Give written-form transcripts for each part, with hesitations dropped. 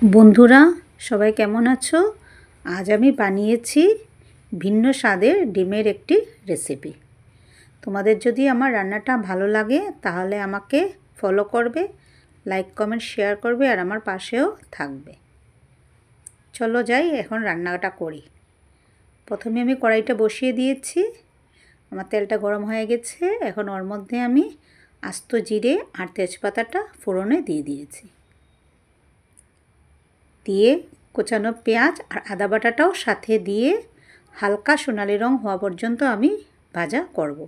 বন্ধুরা সবাই কেমন আছো? আজ আমি বানিয়েছি ভিন্ন স্বাদের ডিমের একটি রেসিপি। তোমাদের যদি আমার রান্নাটা ভালো লাগে তাহলে আমাকে ফলো করবে, লাইক কমেন্ট শেয়ার করবে আর আমার পাশেও থাকবে। চলো যাই এখন রান্নাটা করি। প্রথমে আমি কড়াইটা বসিয়ে দিয়েছি, আমার তেলটা গরম হয়ে গেছে। এখন ওর মধ্যে আমি আস্ত জিরে আর তেজপাতাটা ফোড়নে দিয়ে দিয়েছি। দিয়ে কোচানো পেঁয়াজ আর আদা বাটাটাও সাথে দিয়ে হালকা সোনালি রং হওয়া পর্যন্ত আমি ভাজা করব।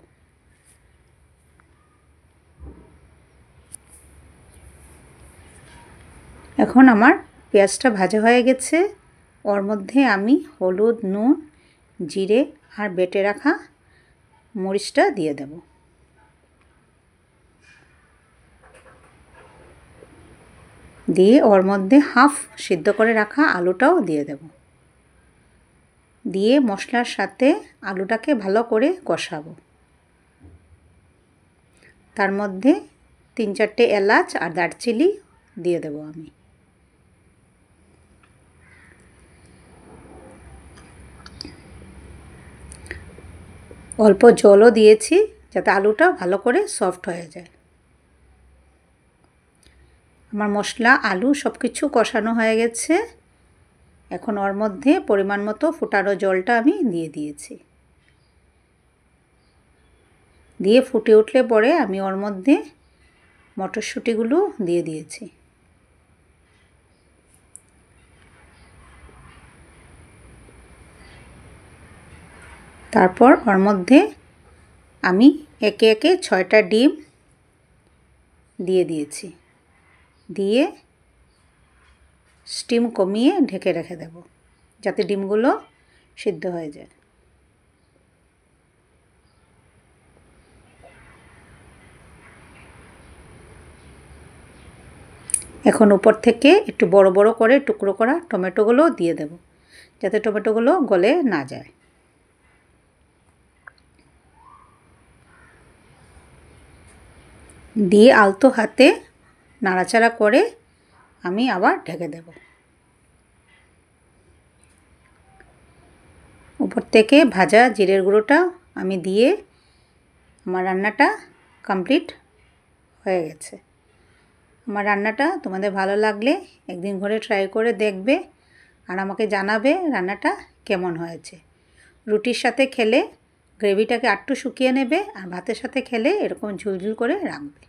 এখন আমার পেঁয়াজটা ভাজা হয়ে গেছে। ওর মধ্যে আমি হলুদ, নুন, জিরে আর বেটে রাখা মরিচটা দিয়ে দেব। দিয়ে ওর মধ্যে হাফ সিদ্ধ করে রাখা আলুটাও দিয়ে দেব। দিয়ে মশলার সাথে আলুটাকে ভালো করে কষাবো। তার মধ্যে 3-4টে এলাচ আর দারচিনি দিয়ে দেব আমি। অল্প জলও দিয়েছি যাতে আলুটা ভালো করে সফট হয়ে যায়। আমার মশলা আলু সব কিছু কষানো হয়ে গেছে। এখন ওর মধ্যে পরিমাণ মতো ফুটানো জলটা আমি দিয়ে দিয়েছি। দিয়ে ফুটে উঠলে পরে আমি ওর মধ্যে মটরশুঁটিগুলো দিয়ে দিয়েছি। তারপর ওর মধ্যে আমি একে একে 6টা ডিম দিয়ে দিয়েছি। দিয়ে স্টিম কমিয়ে ঢেকে রেখে দেব যাতে ডিমগুলো সিদ্ধ হয়ে যায়। এখন উপর থেকে একটু বড় বড় করে টুকরো করা টমেটোগুলো দিয়ে দেব যাতে টমেটোগুলো গলে না যায়। দিয়ে আলতো হাতে নাড়াচাড়া করে আমি আবার ঢেকে দেব। উপর থেকে ভাজা জিরের গুঁড়োটা আমি দিয়ে আমার রান্নাটা কমপ্লিট হয়ে গেছে। আমার রান্নাটা তোমাদের ভালো লাগলে একদিন ঘরে ট্রাই করে দেখবে আর আমাকে জানাবে রান্নাটা কেমন হয়েছে। রুটির সাথে খেলে গ্রেভিটাকে আরটু শুকিয়ে নেবে আর ভাতের সাথে খেলে এরকম ঝুলঝুল করে রাখবে।